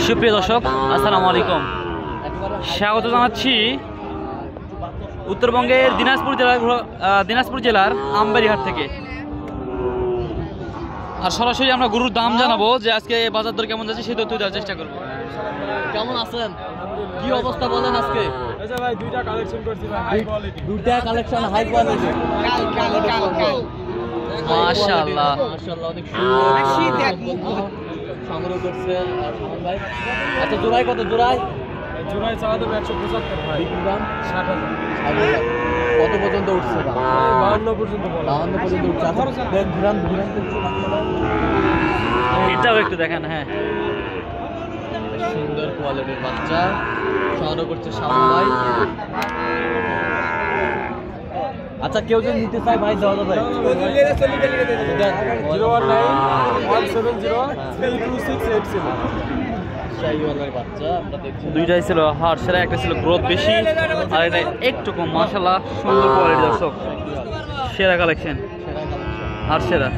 সুপ্রিয় দর্শক, আসসালামু আলাইকুম। স্বাগত জানাচ্ছি উত্তরবঙ্গের দিনাজপুর জেলার আমবাড়িহাট থেকে। আর সরাসরি আমরা গরুর দাম জানাবো যে আজকে বাজার দর কেমন যাচ্ছে সেই তথ্য দেওয়ার চেষ্টা করবো। কেমন আছেন, কি অবস্থা বলেন আজকে? ভাই দুইটা কালেকশন করছি ভাই, দুইটা কালেকশন হাই কোয়ালিটি। মাশাআল্লাহ মাশাআল্লাহ, অনেক সুন্দর সংগ্রহ করছেন ভাই। আচ্ছা জোড়ায় কত? জোড়ায় চাওয়া দেবো 175 ভাই, দাম 60,000। কত পর্যন্ত উঠছে? 52 পর্যন্ত। 52 পর্যন্ত উঠছে। এটাও একটু দেখেন। হ্যাঁ, সুন্দর কোয়ালিটির বাচ্চা সংগ্রহ করছে শাওন ভাই। আচ্ছা কেউ যদি নিতে চায় ভাই দেওয়া যাবে? 019-170-32687। দুইটাই ছিল হাট সেরা, একটা ছিল গ্রোথ বেশি আর এটা একটু কম। মাশাআল্লাহ সুন্দর কোয়ালিটি দর্শক, সেরা কালেকশন, হাট সেরা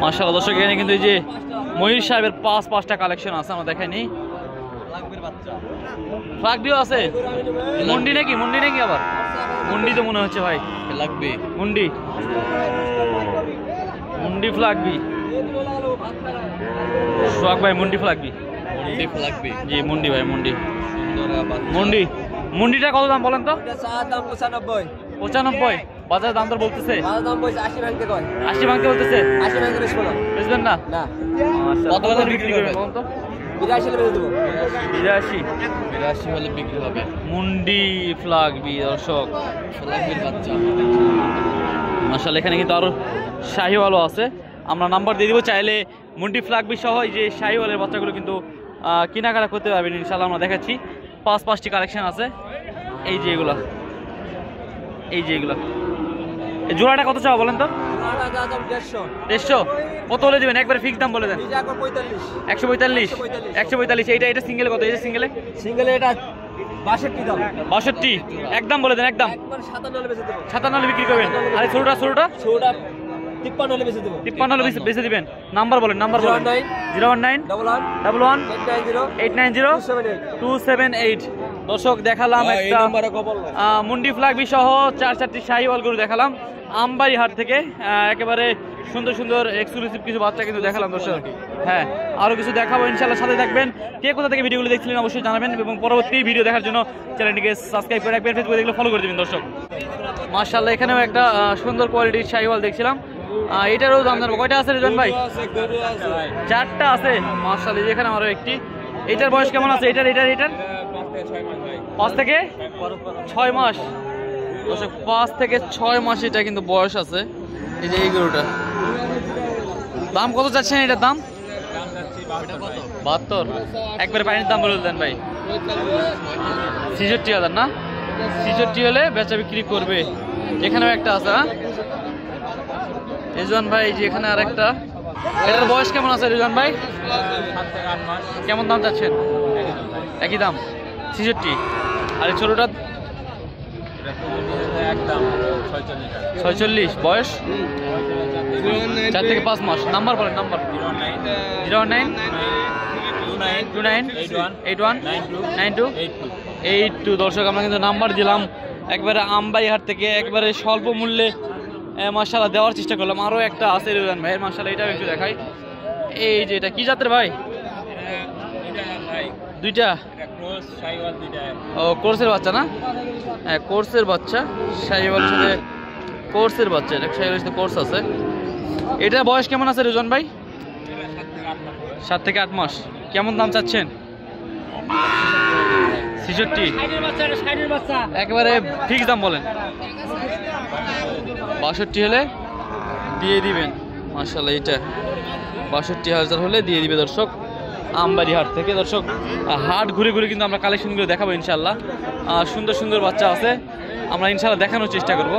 মাশাআল্লাহ দর্শক। এখানে কিন্তু এই যে ময়ূর সাহেবের পাঁচটা কালেকশন আছে, আমরা দেখাইনি। ফ্লাগবিও আছে। মুন্ডি নাকি আবার? মুন্ডি তো মনে হচ্ছে ভাই, লাগবে মুন্ডি ফ্লাগবি। সোহাগ ভাই মুন্ডি ফ্লাগবি জি, মুন্ডি ভাই মুন্ডিটা কত দাম বলেন তো? 95। বাজার দাম তো বলতেছে 80 ভাঙতে বলতেছে। 80 ভাঙতে বেচবেন না? কত বাজার বিক্রি করবেন বলুন তো? 82 হলে বিক্রি হবে। মুন্ডি ফ্লাগবি দর্শক, ফ্লাগবির বাচ্চা মাশাআল্লাহ। এখানে কিন্তু আরো শাহিওয়ালও আছে, আমরা নাম্বার দিয়ে দিব। চাইলে মুন্ডি ফ্লাগবি সহ এই যে শাহিওয়ালের বাচ্চাগুলো কিন্তু কেনাকাটা করতে পারবেন ইনশাআল্লাহ। আমরা দেখাচ্ছি 5টি কালেকশন আছে। এই যে এগুলো এই জোড়াটা কত চাও বলেন তো? 150। কত হলে দিবেন? একবারে ফিক্স দাম বলে দেন। 145। এটা সিঙ্গেল কত? এই যে সিঙ্গেলে এটা 62 একদম বলে দেন। একদম 57 বিক্রি করবেন। আরে ছোটটা 53 হলে বেচে দিবেন। নাম্বার বলেন। 019-11-890-278। দর্শক দেখালাম একটা মুন্ডি ফ্লাগবি সহ 4টি শাহিওয়াল গরু দেখালাম আমবাড়িহাট থেকে। একেবারে সুন্দর এক্সক্লুসিভ কিছু বাচ্চা কিন্তু দেখালাম দর্শক। হ্যাঁ, আরো কিছু দেখাবো ইনশাআল্লাহ, সাথে থাকবেন। কে কোথা থেকে ভিডিওগুলো দেখছিলেন অবশ্যই জানাবেন এবং পরবর্তী ভিডিও দেখার জন্য চ্যানেলটিকে সাবস্ক্রাইব করে রাখবেন, ফেসবুকে দেখলে ফলো করে দেবেন দর্শক। মাশাআল্লাহ এখানেও একটা সুন্দর কোয়ালিটির শাহিওয়াল দেখছিলাম। এটারও দাম জানবো। কয়টা আছে রিজন ভাই? 4টা আছে মাশাআল্লাহ। এখানে আরো একটি। এটার বয়স কেমন আছে? এটার 5 থেকে 6 মাস দর্শক, 5 থেকে 6 মাস এটা কিন্তু বয়স আছে। এই যে এই গরুটা দাম কত চাচ্ছেন? এটার দাম 72। একবারে পানির দাম বলে দেন ভাই। 66,000 না? 66 হলে বেচা বিক্রি করবে। এখানেও একটা আছে। হ্যাঁ রিজওয়ান ভাই, যে এখানে আর একটা। এটার বয়স কেমন আছে রিজওয়ান ভাই? কেমন দাম চাচ্ছেন? একই দাম 66। আর এই ছোটটা 46 বয়স, 4 থেকে 5 মাস। নাম্বার বলেন। নাম্বার 019-29-81-92-82। দর্শক আমরা কিন্তু নাম্বার দিলাম একবারে আমবাড়িহাট থেকে, একবারে স্বল্প মূল্যে মাশাআল্লাহ দেওয়ার চেষ্টা করলাম। আরও একটা আছে রিজওয়ান ভাই মাশাআল্লাহ, এটাও একটু দেখাই। এই যে এটা কি জাতের ভাই? দুইটা ও কোর্সের বাচ্চা না? হ্যাঁ কোর্সের বাচ্চা, শাহিওয়াল সাথে কোর্সের বাচ্চা। এটা শাহিওয়াল সাথে কোর্স আছে। এটার বয়স কেমন আছে রিজওয়ান ভাই? 7 থেকে 8 মাস। কেমন দাম চাচ্ছেন? 66। একেবারে ফিক্স দাম বলেন। 62 হলে দিয়ে দিবেন মাশাআল্লাহ। এটা 62,000 হলে দিয়ে দিবে দর্শক আমবাড়িহাট থেকে। দর্শক হাট ঘুরে কিন্তু আমরা কালেকশনগুলো দেখাবো ইনশাআল্লাহ। সুন্দর বাচ্চা আছে, আমরা ইনশাআল্লাহ দেখানোর চেষ্টা করব।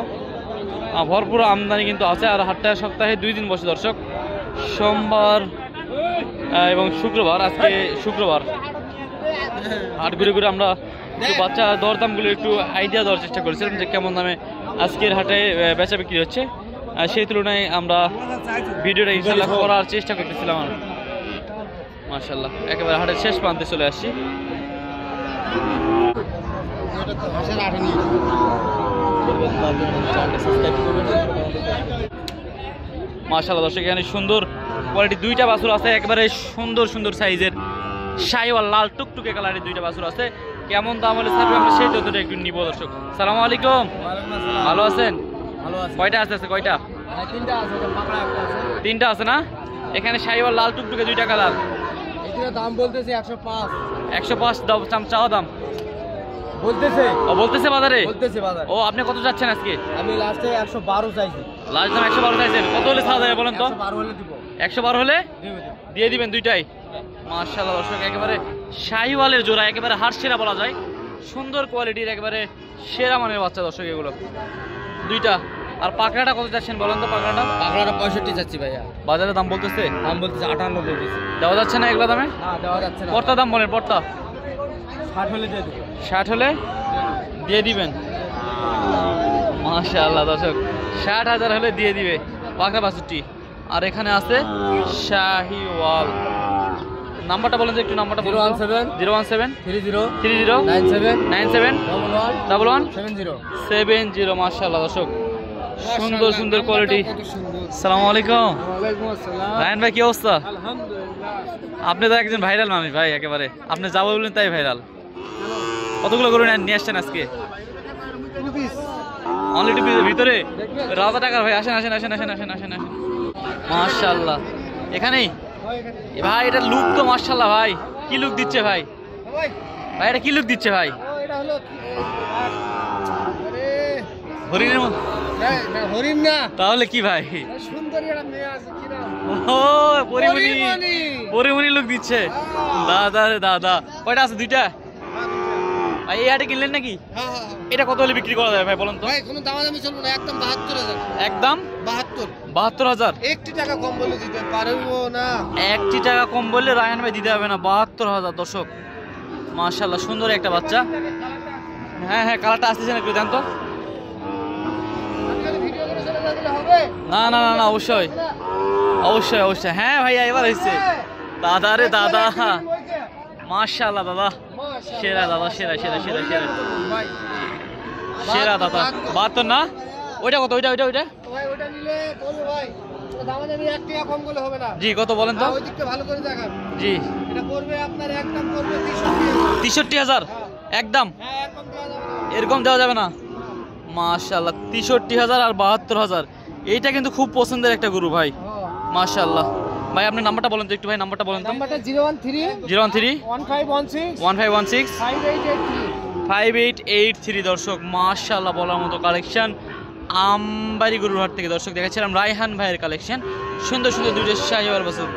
ভরপুর আমদানি কিন্তু আছে। আর হাটটা সপ্তাহে 2 দিন বসে দর্শক, সোমবার এবং শুক্রবার। আজকে শুক্রবার। হাট ঘুরে আমরা বাচ্চা দরদামগুলো একটু আইডিয়া দেওয়ার চেষ্টা করেছিলাম যে কেমন দামে আজকের হাটে বেচা বিক্রি হচ্ছে। সেই তুলনায় আমরা ভিডিওটা ইনশাল্লাহ করার চেষ্টা করতেছিলাম। মাশাআল্লাহ একেবারে হাটের শেষ প্রান্তে চলে আসছি। মাশাআল্লাহ দর্শক এখানে সুন্দর কোয়ালিটি দুইটা বাছুর আছে, একেবারে সুন্দর সুন্দর সাইজের শাহিওয়াল লাল টুকটুকে কালারের দুইটা বাছুর আছে। কেমন দাম হলে ছাড়বে আমরা সেই তথ্যটা একটু নিব দর্শক। সালামু আলাইকুম, ভালো আছেন? কয়টা আছে? কয়টা? তিনটা আছে না? এখানে শাহিওয়াল লাল টুকটুকে দুইটা কালার, দাম বলতেছে 105। 105 দাম চাওয়া দাম বলতেছে। ও বলতেছে বাজারে? বলতেছে বাজারে। ও আপনি কত যাচ্ছেন আজকে? আমি লাস্টে 112 চাইছি। লাস্ট দাম 112 চাইছেন, কত হলে ছাড়া যাবে বলেন তো? 112 হলে দিব। 112 হলে দিয়ে দিবেন দুইটাই। মাশাআল্লাহ দর্শক একেবারে শাহিওয়ালের জোড়া, একেবারে হাড় সেরা বলা যায়, সুন্দর কোয়ালিটির একেবারে সেরা মানের বাচ্চা দর্শক এগুলো দুইটা। আর পাকড়াটা কত যাচ্ছেন বলেন তো? পাকড়াটা 65 চাচ্ছি ভাইয়া। বাজারে দাম বলতেছে? দাম বলতেছে 58 বলতেছে। দেওয়া যাচ্ছে না এগুলো দামে? না দেওয়া যাচ্ছে না। পর্তা দাম বলেন, পর্তা 60 হলে দিয়ে দেব। 60 হলে দিয়ে দিবেন। মাশাআল্লাহ দর্শক 60,000 হলে দিয়ে দিবে পাকড়া বাছুরটি। আর এখানে আছে শাহিওয়াল। নাম্বারটা বলেন তো একটু, নাম্বারটা 017 017 30 30 97 97 11 11 70। 70। মাশাআল্লাহ দর্শক সুন্দর সুন্দর কোয়ালিটি। আসসালামু আলাইকুম। ওয়ালাইকুম আসসালাম। রায়হান ভাই কি অবস্থা? আলহামদুলিল্লাহ। আপনি তো একজন ভাইরাল মানুষ ভাই, একেবারে আপনি যা বললেন তাই ভাইরাল। কতগুলো গরু নিয়ে আসছেন আজকে? অনলি টু পিসের ভিতরে রাজা টাকার ভাই। আসেন আসেন আসেন আসেন আসেন আসেন আসেন। মাশাআল্লাহ এখানেই ভাই, এটা লুক তো মাশাআল্লাহ ভাই, কি লুক দিচ্ছে ভাই? ভাই এটা কি লুক দিচ্ছে ভাই? এটা হলো হরিণের মতো? হরিণ না, তাহলে কি ভাই? সুন্দরী একটা মেয়ে আছে, কি নাম? ও পরিমণি, পরিমণি লুক দিচ্ছে। দাদা রে দাদা, কয়টা আছে? দুইটা ভাই। এই হাটে কিনলেন নাকি? এটা কত হলে বিক্রি করা যায় ভাই বলেন তো? ভাই কোনো দামাদামি চলবে না, একদম 72,000। একদম 72,000। একটি টাকা কম বলে দিতে পারবো না। একটি টাকা কম বললে রায়হান ভাই দিতে হবে না। 72,000 দর্শক। মাশাআল্লাহ সুন্দর একটা বাচ্চা। হ্যাঁ হ্যাঁ কালারটা আসতেছে না একটু দেন তো। না না না না অবশ্যই অবশ্যই অবশ্যই। হ্যাঁ ভাইয়া এবার হয়েছে। দাদা রে দাদা, মাশাআল্লাহ দাদা সেরা, দাদা সেরা সেরা সেরা সেরা সেরা দাদা। 72 না? ওইটা কত? ওইটা ওইটা ওইটা ভাই ওটা নিলে বলবো ভাই, ওটা দামাদামি 1 টাকা কম করলে হবে না। জি কত বলেন তো? ওই দিকটা ভালো করে দেখান। জি এটা পড়বে আপনার একদম পড়বে 63,000 একদম। হ্যাঁ একদম দেওয়া যাবে না। এরকম দেওয়া যাবে না? মাশাআল্লাহ 63,000 আর 72,000। এইটা কিন্তু খুব পছন্দের একটা গরু ভাই। মাশাআল্লাহ ভাই আপনার নাম্বারটা বলেন তো একটু ভাই, নাম্বারটা বলেন তো। নাম্বারটা 013 013 1516 1516 5883 5883 দর্শক। মাশাআল্লাহ বলার মতো কালেকশন আমবাড়ি গরুর হাট থেকে দর্শক দেখাচ্ছিলাম রায়হান ভাইয়ের কালেকশন। সুন্দর সুন্দর দুইটা শাহিওয়াল বাছুর।